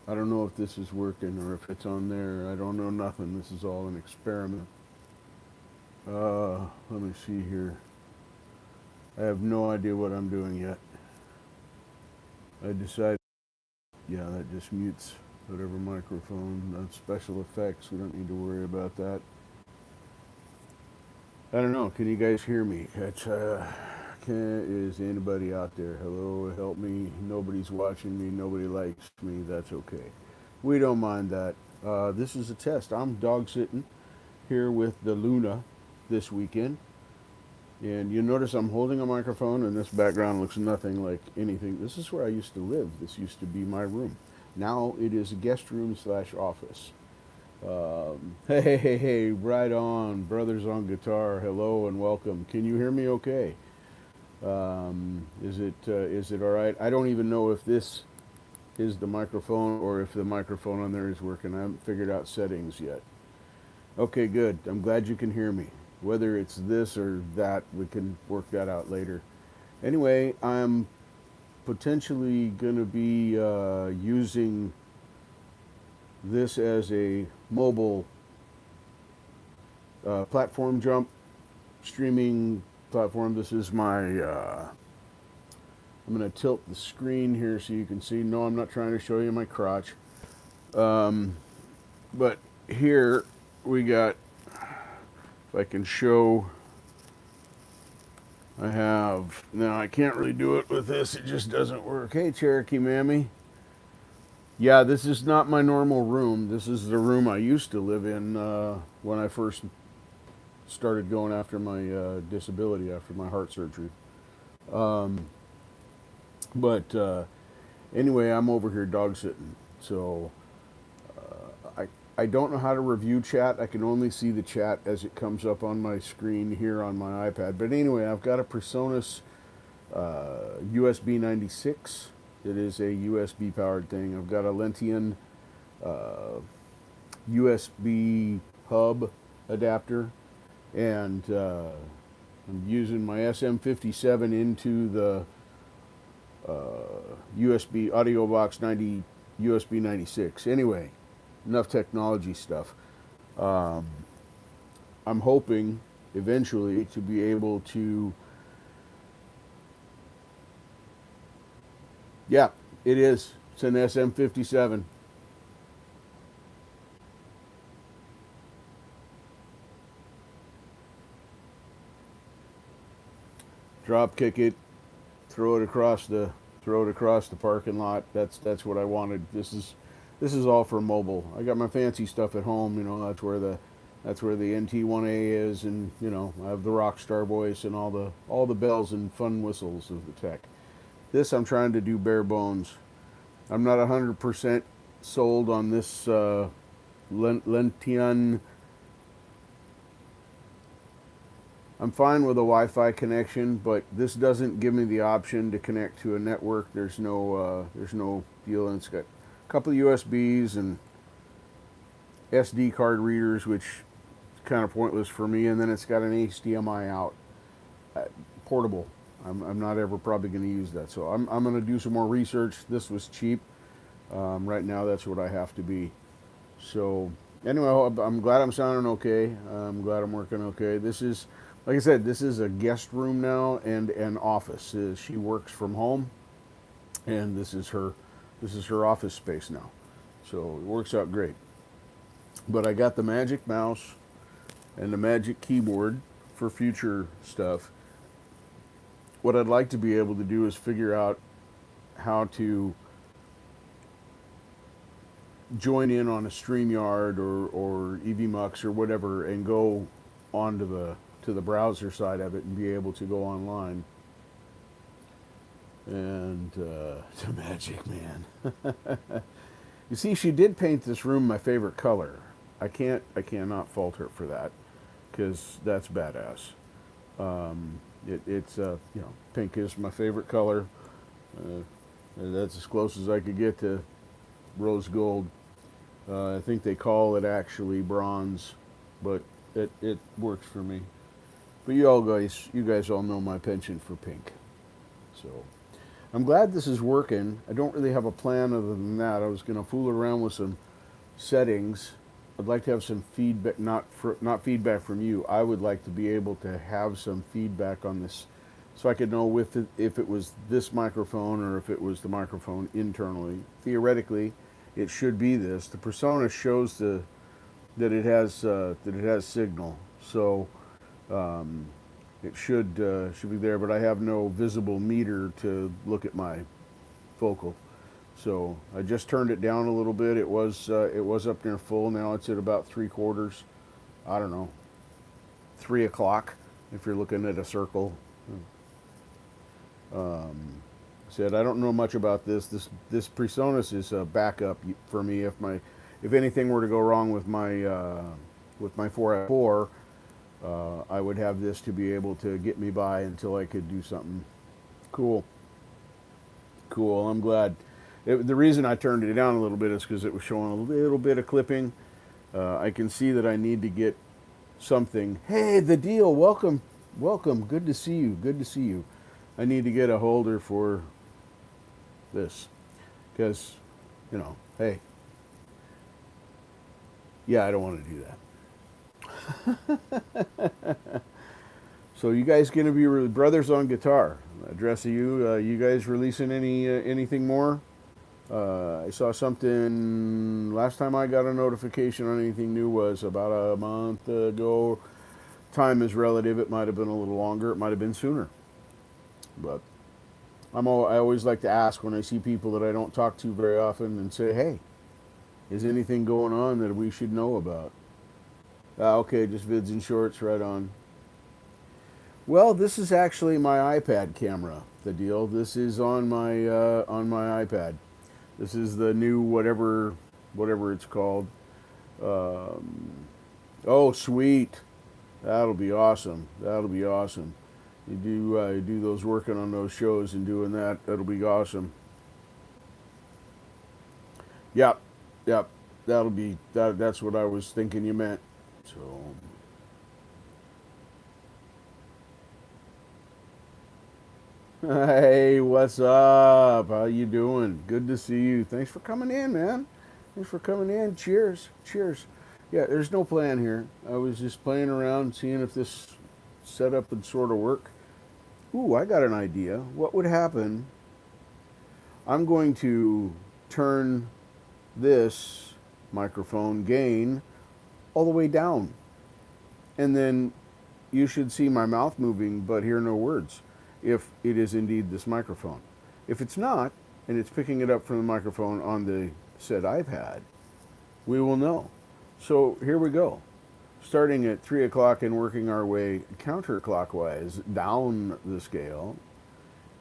I don't know if this is working or if it's on there. I don't know nothing. This is all an experiment. Let me see here. I have no idea what I'm doing yet. I decided, yeah, that just mutes whatever microphone. That's special effects. We don't need to worry about that. I don't know. Can you guys hear me? Is anybody out there? Hello, help me. Nobody's watching me. Nobody likes me. That's okay. We don't mind that. This is a test. I'm dog sitting here with the Luna this weekend. And you notice I'm holding a microphone, and this background looks nothing like anything. This is where I used to live. This used to be my room. Now it is a guest room slash office. Hey, right on, brothers on guitar. Hello and welcome. Can you hear me? Okay. Is it all right? I don't even know if this is the microphone or if the microphone on there is working. I haven't figured out settings yet. Okay, good. I'm glad you can hear me. Whether it's this or that, we can work that out later. Anyway, I'm potentially going to be using this as a mobile platform jump streaming platform. This is my. I'm going to tilt the screen here so you can see. No, I'm not trying to show you my crotch. But here we got. If I can show. I have. Now, I can't really do it with this. It just doesn't work. Hey, Cherokee Mammy. Yeah, this is not my normal room. This is the room I used to live in when I first started going after my disability, after my heart surgery. But anyway, I'm over here dog sitting. So I don't know how to review chat. I can only see the chat as it comes up on my screen here on my iPad. But anyway, I've got a Presonus USB 96. It is a USB powered thing. I've got a Lentian USB hub adapter, and I'm using my SM57 into the USB Audio Box 90 USB 96. Anyway, enough technology stuff. Um, I'm hoping eventually to be able to. Yeah, it is. It's an SM57. Drop kick it, throw it across the parking lot. That's what I wanted. This is all for mobile. I got my fancy stuff at home. That's where the NT1A is, and I have the Rockstar voice and all the bells and fun whistles of the tech. This I'm trying to do bare bones. I'm not 100% sold on this Lentian. I'm fine with a Wi-Fi connection, but this doesn't give me the option to connect to a network. There's no deal, and it's got a couple of USBs and SD card readers, which is kind of pointless for me. And then it's got an HDMI out, portable. I'm not ever probably going to use that, so I'm going to do some more research. This was cheap. Right now, that's what I have to be. So anyway, I'm glad I'm sounding okay. I'm glad I'm working okay. This is, like I said, this is a guest room now and an office. She works from home, and this is her office space now. So it works out great. But I got the magic mouse and the magic keyboard for future stuff. What I'd like to be able to do is figure out how to join in on a StreamYard or EVMux or whatever and go onto the browser side of it and be able to go online. And the magic man. You see, she did paint this room my favorite color. I cannot fault her for that, because that's badass. It's pink is my favorite color. Uh, that's as close as I could get to rose gold. I think they call it actually bronze, but it works for me. But you guys all know my penchant for pink. So I'm glad this is working. I don't really have a plan other than that. I was going to fool around with some settings. I'd like to have some feedback, not feedback from you. I would like to be able to have some feedback on this, so I could know if it was this microphone or if it was the microphone internally. Theoretically, it should be this. The persona shows that it has signal, so it should be there. But I have no visible meter to look at my vocal. So I just turned it down a little bit. It was up near full. Now it's at about 3/4. I don't know, 3 o'clock if you're looking at a circle. Said I don't know much about this. This PreSonus is a backup for me if anything were to go wrong with my 4x4. I would have this to be able to get me by until I could do something cool. Cool. I'm glad. The reason I turned it down a little bit is because it was showing a little bit of clipping. I can see that I need to get something. Hey, the deal. Welcome. Welcome. Good to see you. Good to see you. I need to get a holder for this because, hey, yeah, I don't want to do that. So you guys going to be brothers on guitar? Address of you. You guys releasing anything more? I saw something last time I got a notification on anything new was about a month ago. Time is relative. It might have been a little longer. It might have been sooner. But I always like to ask when I see people that I don't talk to very often and say, hey, is anything going on that we should know about? Okay, just vids and shorts, right on. Well, this is actually my iPad camera. The deal. This is on my iPad. This is the new whatever it's called. Oh, sweet. That'll be awesome. That'll be awesome. You do those working on those shows and doing that. That'll be awesome. Yep, yep. That'll be that. That's what I was thinking you meant. So. Hey, what's up? How you doing? Good to see you. Thanks for coming in, man. Thanks for coming in. Cheers. Cheers. Yeah, there's no plan here. I was just playing around, seeing if this setup would sort of work. Ooh, I got an idea. What would happen? I'm going to turn this microphone gain all the way down. And then you should see my mouth moving but hear no words if it is indeed this microphone. If it's not, and it's picking it up from the microphone on the said iPad, we will know. So here we go. Starting at 3 o'clock and working our way counterclockwise down the scale.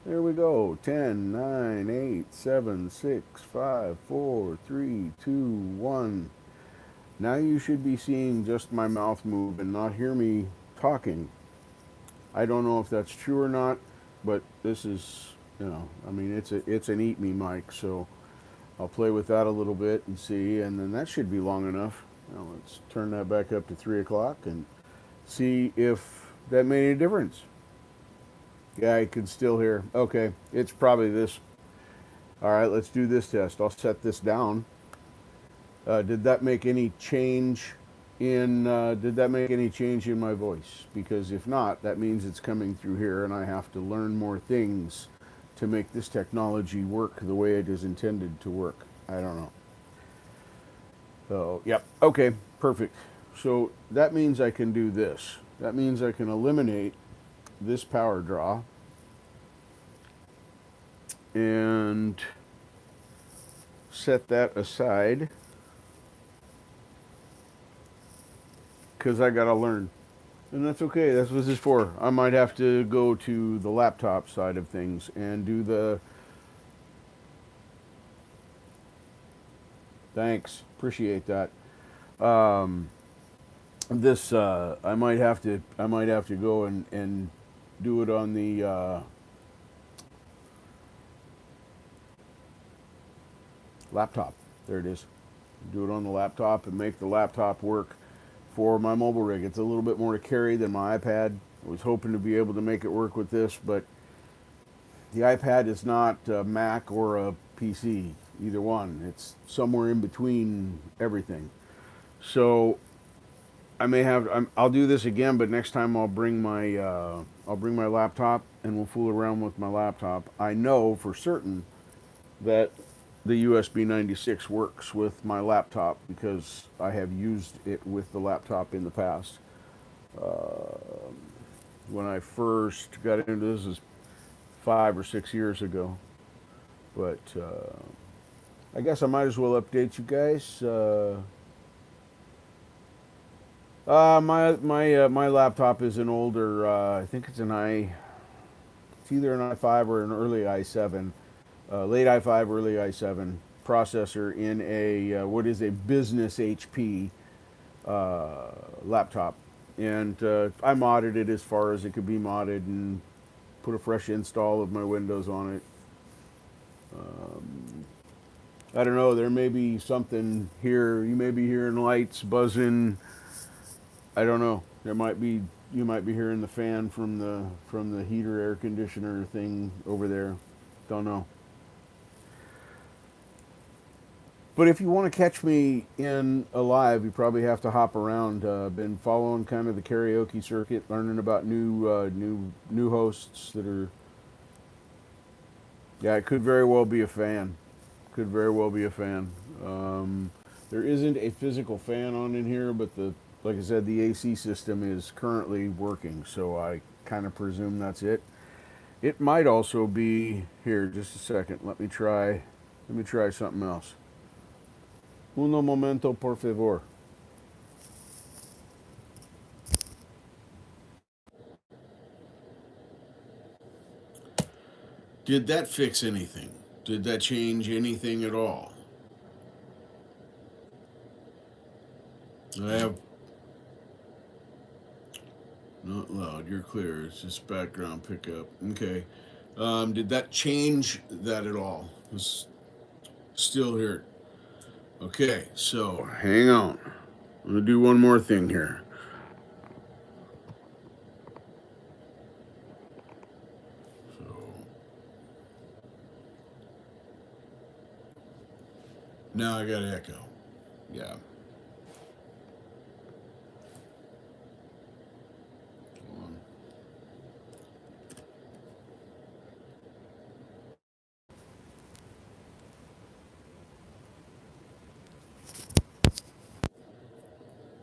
There we go. 10, 9, 8, 7, 6, 5, 4, 3, 2, 1. Now you should be seeing just my mouth move and not hear me talking. I don't know if that's true or not, but this is, I mean, it's an eat me mic, so I'll play with that a little bit and see, and then that should be long enough. Now let's turn that back up to 3 o'clock and see if that made any difference. Yeah, I can still hear. Okay, it's probably this. All right, let's do this test. I'll set this down. Did that make any change in my voice? Because if not, that means it's coming through here and I have to learn more things to make this technology work the way it is intended to work. I don't know. So, yep. Okay, perfect. So that means I can do this. That means I can eliminate this power draw and set that aside because I gotta learn. And that's okay. That's what this is for. I might have to go to the laptop side of things and do the... Thanks. Appreciate that. This I might have to go and do it on the laptop. There it is. Do it on the laptop and make the laptop work for my mobile rig. It's a little bit more to carry than my iPad. I was hoping to be able to make it work with this, but the iPad is not a Mac or a PC, either one. It's somewhere in between everything. So I may have. I'll do this again, but next time I'll bring my laptop and we'll fool around with my laptop. I know for certain that the USB 96 works with my laptop because I have used it with the laptop in the past. Uh, when I first got into this is 5 or 6 years ago, but I guess I might as well update you guys. My laptop is an older. I think it's It's either an i5 or an early i7, late i5, early i7 processor in a what is a business HP laptop, and I modded it as far as it could be modded and put a fresh install of my Windows on it. Um, I don't know. There may be something here. You may be hearing lights buzzing. I don't know. There might be. You might be hearing the fan from the heater air conditioner thing over there. Don't know. But if you want to catch me in alive, you probably have to hop around. Been following kind of the karaoke circuit, learning about new hosts that are. Yeah, it could very well be a fan. Could very well be a fan. There isn't a physical fan on in here, but like I said, the AC system is currently working, so I kind of presume that's it. It might also be here. Just a second. Let me try. Let me try something else. Uno momento, por favor. Did that fix anything? Did that change anything at all? I have not loud. You're clear. It's just background pickup. Okay. Did that change that at all? It's still here. Okay. So hang on. I'm gonna do one more thing here. So now I got echo. Yeah. Hold on.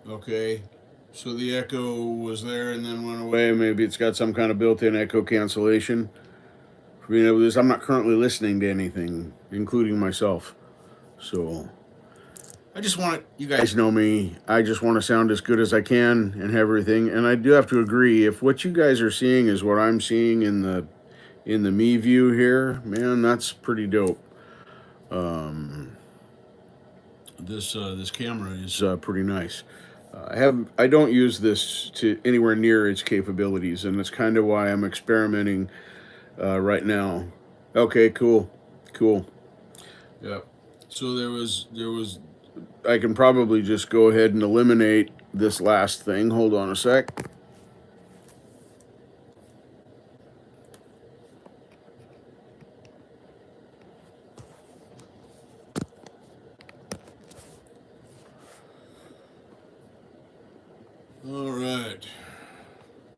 Okay. So the echo was there and then went away. Maybe it's got some kind of built-in echo cancellation. You know, this I'm not currently listening to anything, including myself. So I just want you guys know me. I just want to sound as good as I can and have everything. And I do have to agree, if what you guys are seeing is what I'm seeing in the me view here, man, that's pretty dope. Um, this camera is pretty nice. I don't use this to anywhere near its capabilities, and that's kind of why I'm experimenting right now. Okay, cool, cool. Yeah. So there was. I can probably just go ahead and eliminate this last thing. Hold on a sec. All right.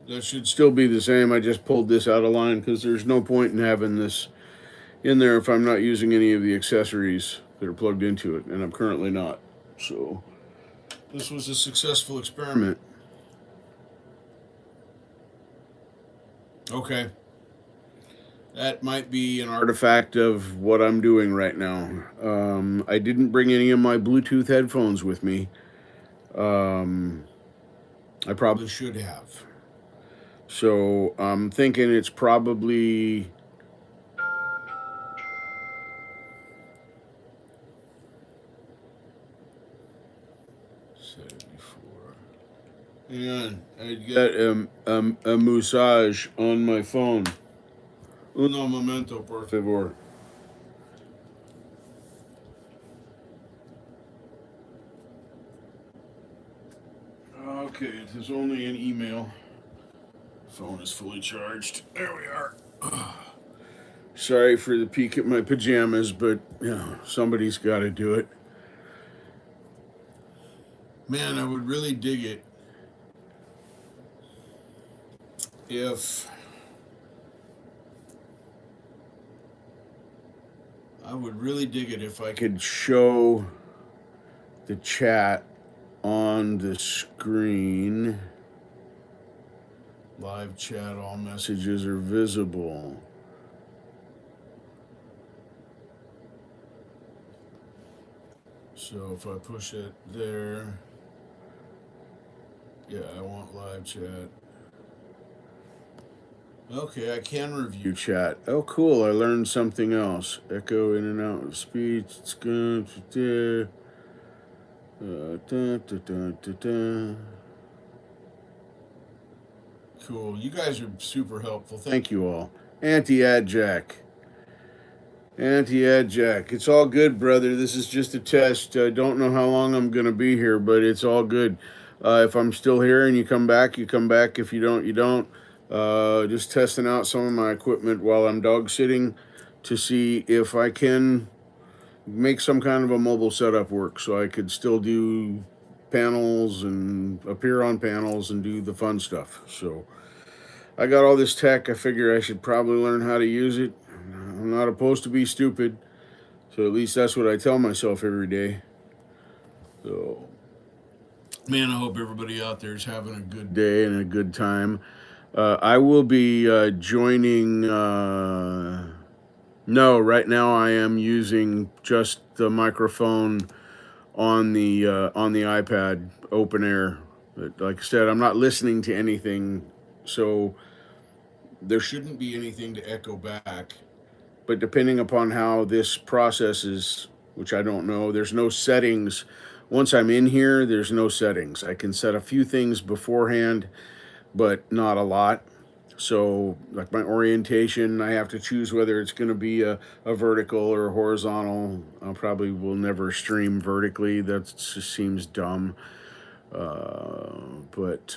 That should still be the same. I just pulled this out of line because there's no point in having this in there if I'm not using any of the accessories that are plugged into it, and I'm currently not. So this was a successful experiment. Okay. That might be an artifact of what I'm doing right now. I didn't bring any of my Bluetooth headphones with me. Um, I probably should have. So I'm thinking it's probably 74. Hang on, I got a massage on my phone. Uno momento, por favor. Okay, it is only an email. Phone is fully charged. There we are. Sorry for the peek at my pajamas, but somebody's got to do it. Man, I would really dig it if I could show the chat on the screen. Live chat, all messages are visible. So if I push it there, yeah, I want live chat. Okay, I can review chat. Oh, cool, I learned something else. Echo in and out of speech. It's good. Cool, you guys are super helpful. Thank you all. Anti-ad-jack. Anti-ad-jack. It's all good, brother. This is just a test. I don't know how long I'm going to be here, but it's all good. If I'm still here and you come back, you come back. If you don't, you don't. Just testing out some of my equipment while I'm dog sitting to see if I can make some kind of a mobile setup work so I could still do panels and appear on panels and do the fun stuff. So I got all this tech. I figure I should probably learn how to use it. I'm not opposed to be stupid, so at least that's what I tell myself every day. So, man, I hope everybody out there is having a good day and a good time. I will be joining. No, right now I am using just the microphone on the iPad, open air. But like I said, I'm not listening to anything, so there shouldn't be anything to echo back. But depending upon how this processes, which I don't know, there's no settings. Once I'm in here, there's no settings. I can set a few things beforehand, but not a lot. So, like my orientation, I have to choose whether it's going to be a vertical or a horizontal. I probably will never stream vertically. That just seems dumb. But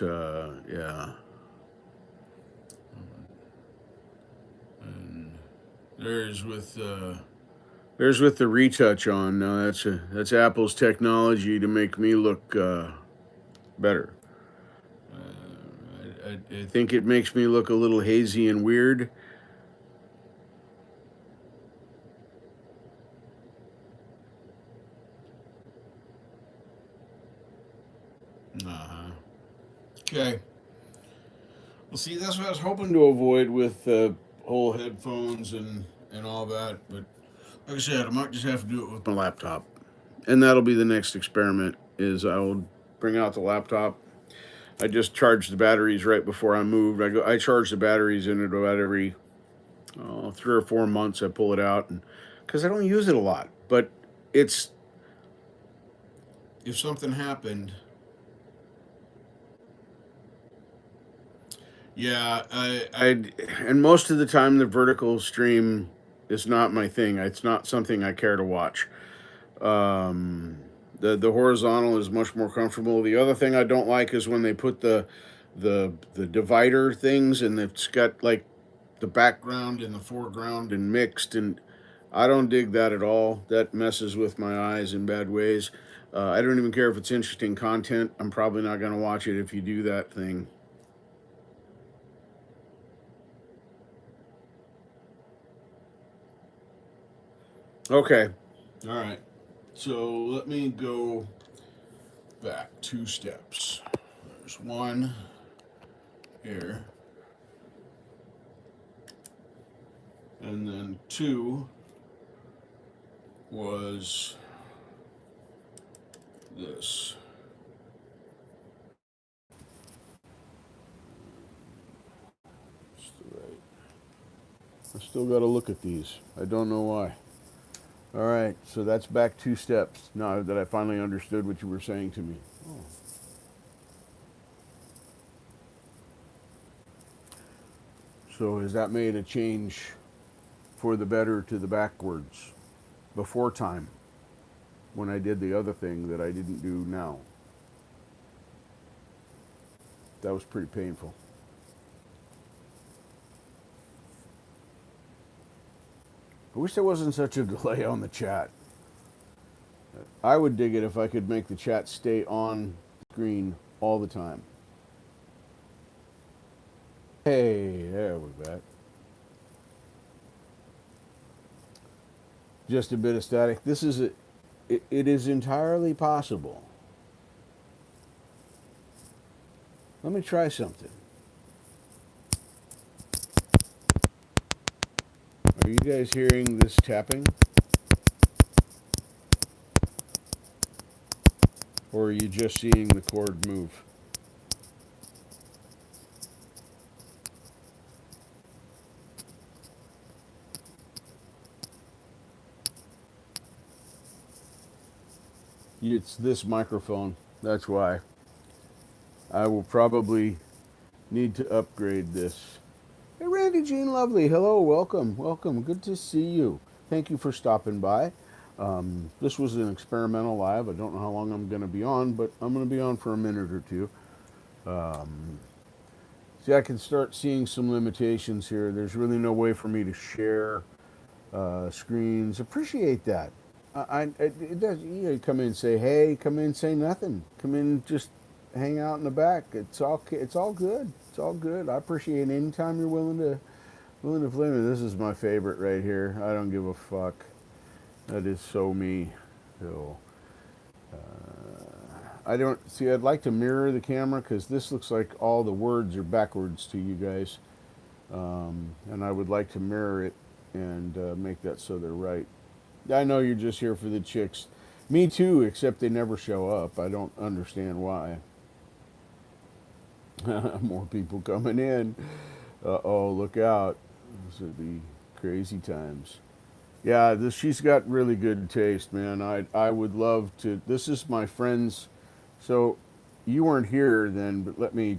yeah. And there's with the retouch on. Now that's Apple's technology to make me look better. I think it makes me look a little hazy and weird. Uh-huh. Okay. Well, see, that's what I was hoping to avoid with whole headphones and all that. But like I said, I might just have to do it with my laptop, and that'll be the next experiment. Is I will bring out the laptop. I just charged the batteries right before I moved. I charge the batteries in it about every 3 or 4 months. I pull it out, and because I don't use it a lot, but it's if something happened. Yeah, and most of the time the vertical stream is not my thing. It's not something I care to watch. Um, the horizontal is much more comfortable. The other thing I don't like is when they put the divider things and it's got like the background and the foreground and mixed, and I don't dig that at all. That messes with my eyes in bad ways. I don't even care if it's interesting content. I'm probably not going to watch it if you do that thing. Okay. All right. So let me go back 2 steps. There's one here. And then two was this. Right. I still got to look at these. I don't know why. All right, so that's back 2 steps now that I finally understood what you were saying to me. Oh. So has that made a change for the better to the backwards before time when I did the other thing that I didn't do now? That was pretty painful. I wish there wasn't such a delay on the chat. I would dig it if I could make the chat stay on screen all the time. Hey, there we're back. Just a bit of static. This is it is entirely possible. Let me try something. Are you guys hearing this tapping? Or are you just seeing the cord move? It's this microphone. That's why. I will probably need to upgrade this. Hey, Randy Jean Lovely. Hello, welcome, welcome. Good to see you. Thank you for stopping by. This was an experimental live. I don't know how long I'm going to be on, but I'm going to be on for a minute or two. See, I can start seeing some limitations here. There's really no way for me to share screens. Appreciate that. It does. You come in and say, "Hey," come in and say nothing. Come in and just hang out in the back. It's all good. It's all good. I appreciate any time you're willing to play me. This is my favorite right here. I don't give a fuck. That is so me. So I don't see. I'd like to mirror the camera because this looks like all the words are backwards to you guys, and I would like to mirror it and make that so they're right. I know you're just here for the chicks. Me too, except they never show up. I don't understand why. More people coming in. Uh-oh, look out. This would be crazy times. Yeah, she's got really good taste, man. I would love to. This is my friend's. So you weren't here then, but let me.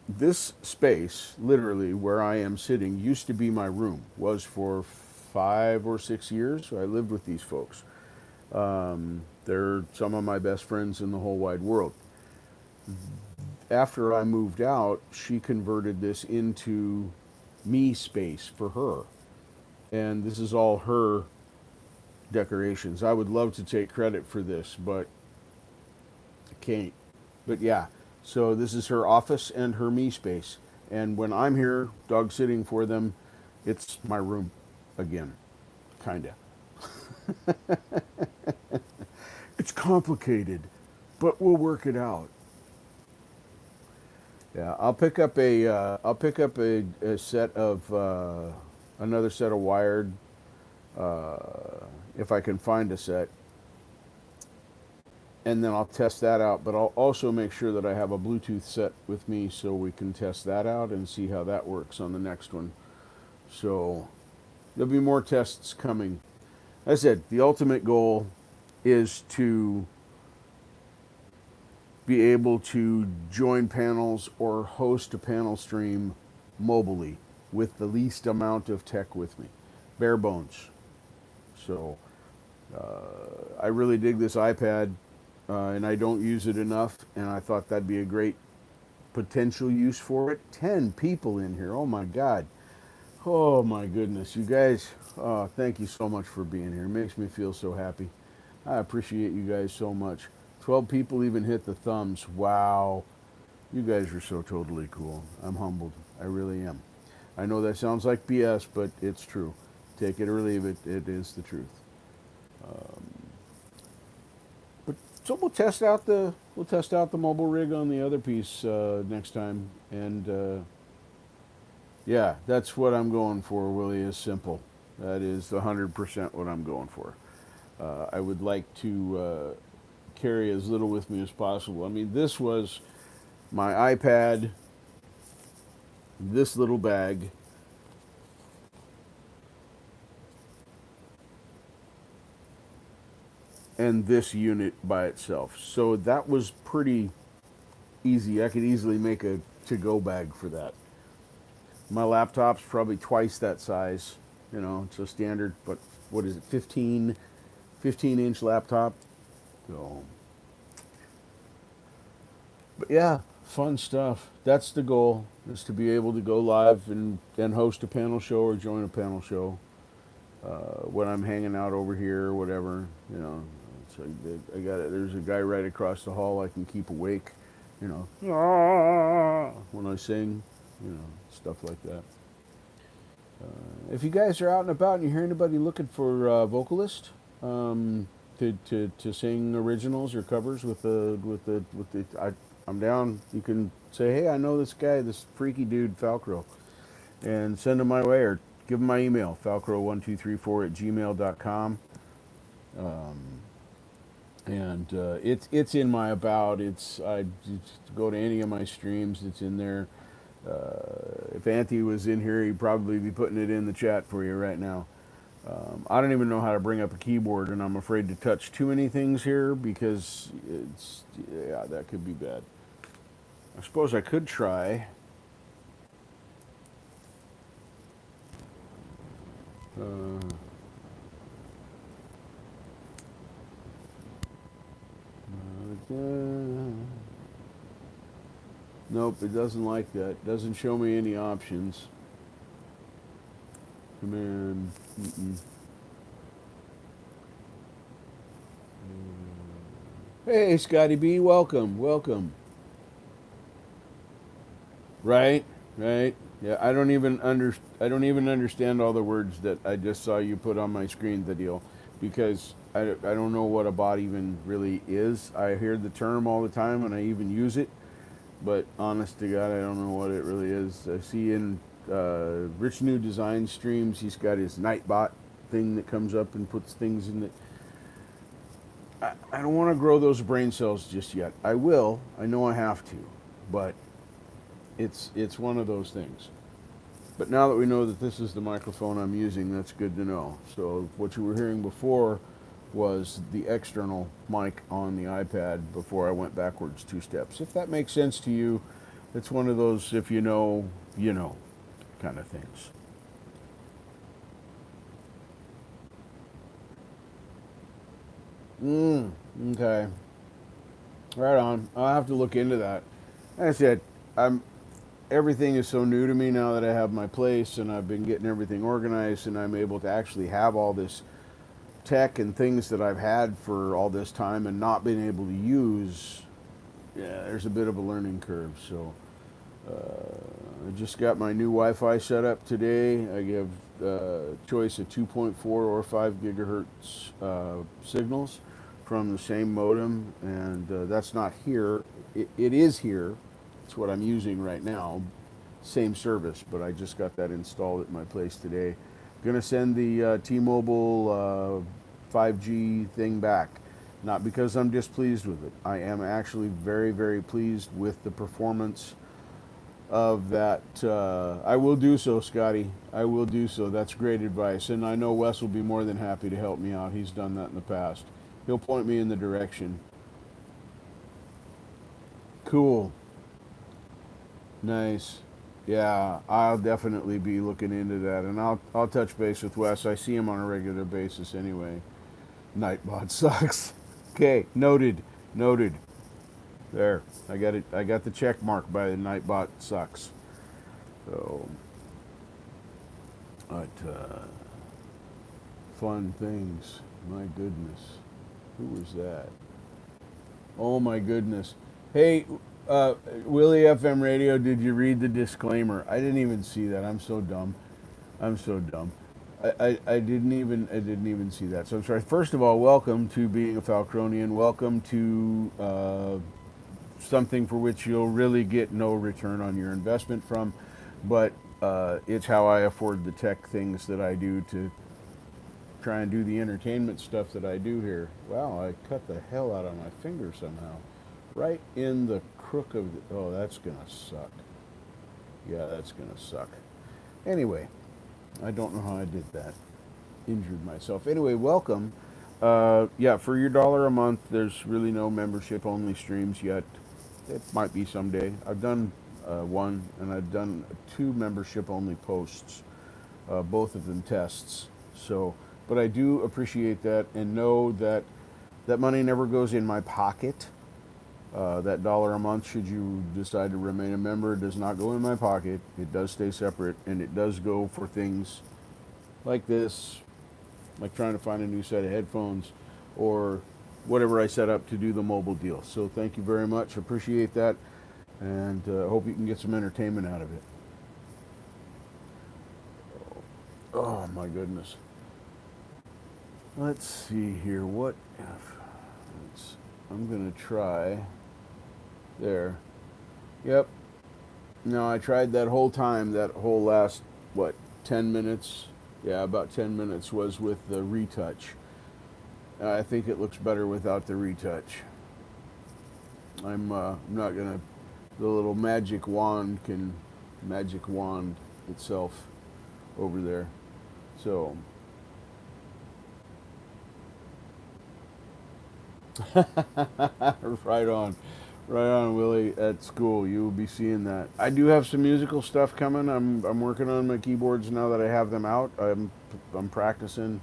This space, literally where I am sitting, used to be my room. Was for 5 or 6 years. So I lived with these folks. They're some of my best friends in the whole wide world. After I moved out, she converted this into me space for her. And this is all her decorations. I would love to take credit for this, but I can't. But yeah, so this is her office and her me space. And when I'm here dog sitting for them, it's my room again, kinda. It's complicated, but we'll work it out. Yeah, I'll pick up a set of another set of wired if I can find a set, and then I'll test that out. But I'll also make sure that I have a Bluetooth set with me so we can test that out and see how that works on the next one. So there'll be more tests coming. As I said, the ultimate goal is to be able to join panels or host a panel stream mobily with the least amount of tech with me. Bare bones. So I really dig this iPad, and I don't use it enough, and I thought that'd be a great potential use for it. 10 people in here. Oh my God. Oh my goodness. You guys, thank you so much for being here. It makes me feel so happy. I appreciate you guys so much. 12 people even hit the thumbs. Wow. You guys are so totally cool. I'm humbled. I really am. I know that sounds like BS, but it's true. Take it or leave it. It is the truth. But so we'll test out the mobile rig on the other piece next time, and yeah, that's what I'm going for. Willie, is simple. That is 100% what I'm going for. I would like to carry as little with me as possible. I mean, this was my iPad, this little bag, and this unit by itself. So that was pretty easy. I could easily make a to-go bag for that. My laptop's probably twice that size. You know, it's a standard, but what is it, 15-inch laptop. So, but yeah, fun stuff. That's the goal. is to be able to go live and host a panel show or join a panel show when I'm hanging out over here or whatever. You know, so I got it. There's a guy right across the hall I can keep awake. You know, when I sing. You know, stuff like that. If you guys are out and about and you hear anybody looking for a vocalist to sing originals or covers I'm down. You can say, hey, I know this guy, this freaky dude, Falcro, and send him my way or give him my email, falcro1234 at gmail.com. Um, and it's in my about. I just go to any of my streams. It's in there. If Anthony was in here, he'd probably be putting it in the chat for you right now. I don't even know how to bring up a keyboard, and I'm afraid to touch too many things here because that could be bad. I suppose I could try. Nope, it doesn't like that. Doesn't show me any options. Command. Hey, Scotty B, welcome, welcome. Right, right. Yeah, I don't even understand all the words that I just saw you put on my screen, the deal, because I don't know what a bot even really is. I hear the term all the time and I even use it, but honest to God, I don't know what it really is. I see in Rich New Design streams, he's got his Nightbot thing that comes up and puts things in it. I don't want to grow those brain cells just yet. I will. I know I have to, but it's one of those things. But now that we know that this is the microphone I'm using, that's good to know. So what you were hearing before was the external mic on the iPad before I went backwards 2 steps. If that makes sense to you, it's one of those if you know, you know kind of things. Okay. Right on. I'll have to look into that. Like I said, everything is so new to me now that I have my place and I've been getting everything organized and I'm able to actually have all this tech and things that I've had for all this time and not been able to use. Yeah, there's a bit of a learning curve. So I just got my new Wi-Fi set up today. I give choice of 2.4 or 5 gigahertz signals from the same modem, and that's not here. It is here. It's what I'm using right now. Same service, but I just got that installed at my place today. Gonna send the T-Mobile 5G thing back. Not because I'm displeased with it. I am actually very, very pleased with the performance of that. I will do so, Scotty. I will do so. That's great advice. And I know Wes will be more than happy to help me out. He's done that in the past. He'll point me in the direction. Cool. Nice. Yeah, I'll definitely be looking into that. And I'll touch base with Wes. I see him on a regular basis anyway. Nightbot sucks. Okay, noted. Noted. There. I got it. I got the check mark by the Nightbot sucks. So, but fun things. My goodness. Who was that? Oh my goodness. Hey, Willie FM Radio, did you read the disclaimer? I didn't even see that. I'm so dumb. I'm so dumb. I didn't even see that. So I'm sorry. First of all, welcome to being a Falcronian. Welcome to something for which you'll really get no return on your investment from, but it's how I afford the tech things that I do to try and do the entertainment stuff that I do here. Wow, I cut the hell out of my finger somehow. Right in the crook of the... Oh, that's going to suck. Yeah, that's going to suck. Anyway, I don't know how I did that. Injured myself. Anyway, welcome. Yeah, for your $1 a month, there's really no membership-only streams yet. It might be someday. I've done one, and I've done 2 membership-only posts, both of them tests. So, but I do appreciate that and know that that money never goes in my pocket. That dollar a month, should you decide to remain a member, does not go in my pocket. It does stay separate, and it does go for things like this, like trying to find a new set of headphones or whatever I set up to do the mobile deal. So thank you very much. Appreciate that, and hope you can get some entertainment out of it. Oh my goodness. Let's see here. What if I'm gonna try there. Yep. No, I tried that whole time. That whole last what 10 minutes? Yeah, about 10 minutes was with the retouch. I think it looks better without the retouch. I'm not gonna. The little magic wand itself over there. So right on, right on, Willie. At school, you will be seeing that. I do have some musical stuff coming. I'm working on my keyboards now that I have them out. I'm practicing,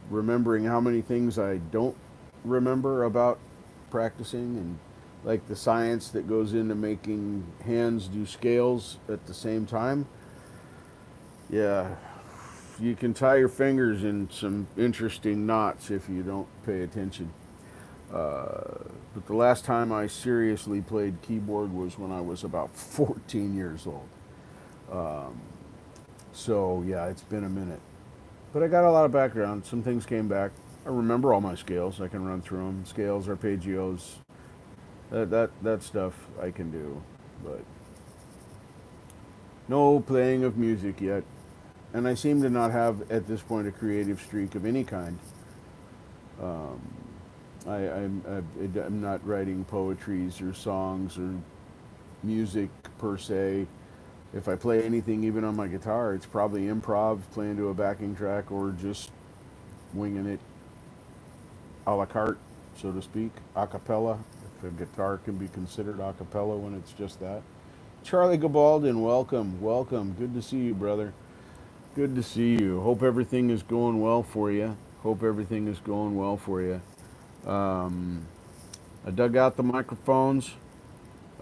remembering how many things I don't remember about practicing, and like the science that goes into making hands do scales at the same time. Yeah, you can tie your fingers in some interesting knots if you don't pay attention. But the last time I seriously played keyboard was when I was about 14 years old. Um, so yeah, it's been a minute. But I got a lot of background. Some things came back. I remember all my scales. I can run through them. Scales, arpeggios, that stuff I can do. But no playing of music yet. And I seem to not have at this point a creative streak of any kind. Um, I'm not writing poetries or songs or music per se. If I play anything, even on my guitar, it's probably improv, playing to a backing track, or just winging it a la carte, so to speak, a cappella. If a guitar can be considered a cappella when it's just that. Charlie Gabaldon, welcome, welcome. Good to see you, brother. Good to see you. Hope everything is going well for you. Hope everything is going well for you. Um, I dug out the microphones.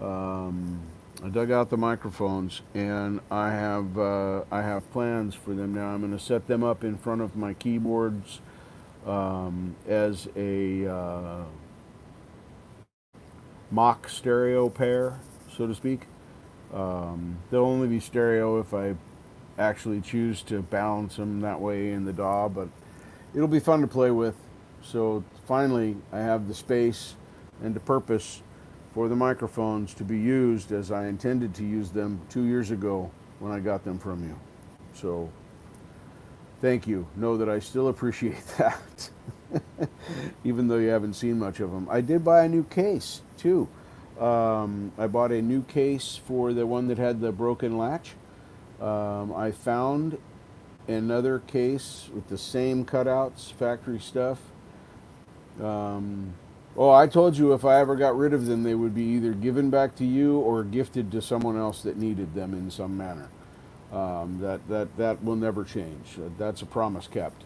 Um, I dug out the microphones, and I have plans for them now. I'm going to set them up in front of my keyboards as a mock stereo pair, so to speak. They'll only be stereo if I actually choose to balance them that way in the DAW, but it'll be fun to play with. So finally, I have the space and the purpose for the microphones to be used as I intended to use them 2 years ago when I got them from you. So thank you. Know that I still appreciate that, even though you haven't seen much of them. I did buy a new case too. I bought a new case for the one that had the broken latch. I found another case with the same cutouts, factory stuff. Um, oh, I told you if I ever got rid of them, they would be either given back to you or gifted to someone else that needed them in some manner. That will never change. That's a promise kept,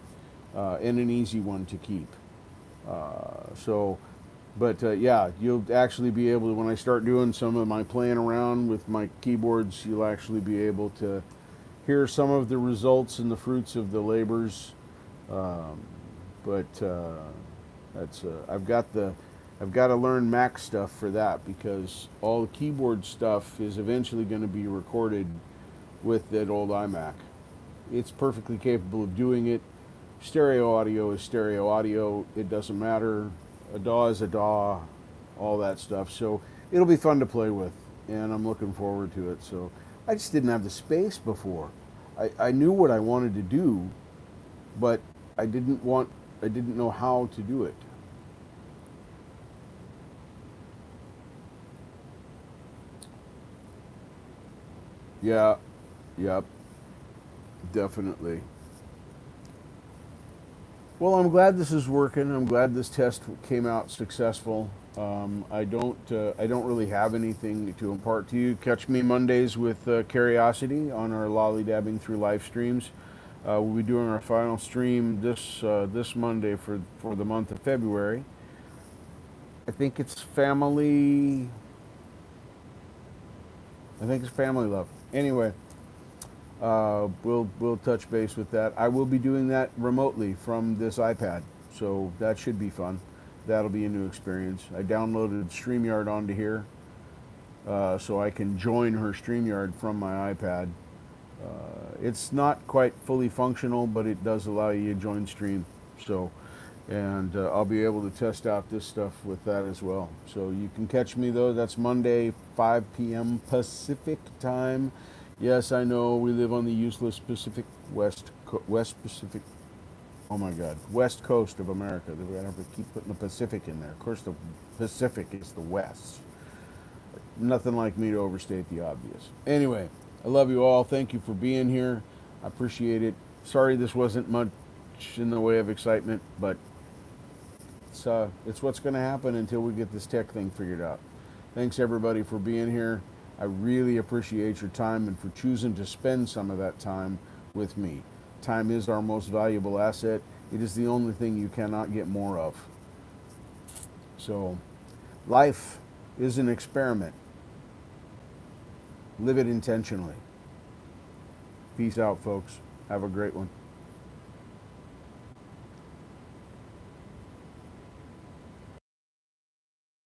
and an easy one to keep. So, but yeah, you'll actually be able to, when I start doing some of my playing around with my keyboards, you'll actually be able to hear some of the results and the fruits of the labors. Um, but that's I've got to learn Mac stuff for that, because all the keyboard stuff is eventually going to be recorded with that old iMac. It's perfectly capable of doing it. Stereo audio is stereo audio. It doesn't matter. A DAW is a DAW, all that stuff. So it'll be fun to play with, and I'm looking forward to it. So I just didn't have the space before. I knew what I wanted to do, but I didn't know how to do it. Yeah, yep, definitely. Well, I'm glad this is working. I'm glad this test came out successful. I don't really have anything to impart to you. Catch me Mondays with Curiosity on our lolly dabbing through live streams. We'll be doing our final stream this Monday for the month of February, I think it's family. I think it's family love. Anyway, we'll touch base with that. I will be doing that remotely from this iPad, so that should be fun. That'll be a new experience. I downloaded StreamYard onto here, so I can join her StreamYard from my iPad. It's not quite fully functional, but it does allow you to join stream. So, and I'll be able to test out this stuff with that as well. So you can catch me though. That's Monday, 5 p.m. Pacific time. Yes, I know we live on the useless Pacific West Pacific. Oh my God, West Coast of America. We're gonna have to keep putting the Pacific in there. Of course, the Pacific is the West. Nothing like me to overstate the obvious. Anyway, I love you all. Thank you for being here. I appreciate it. Sorry this wasn't much in the way of excitement, but it's what's going to happen until we get this tech thing figured out. Thanks everybody for being here. I really appreciate your time and for choosing to spend some of that time with me. Time is our most valuable asset. It is the only thing you cannot get more of. So, life is an experiment. Live it intentionally. Peace out, folks. Have a great one.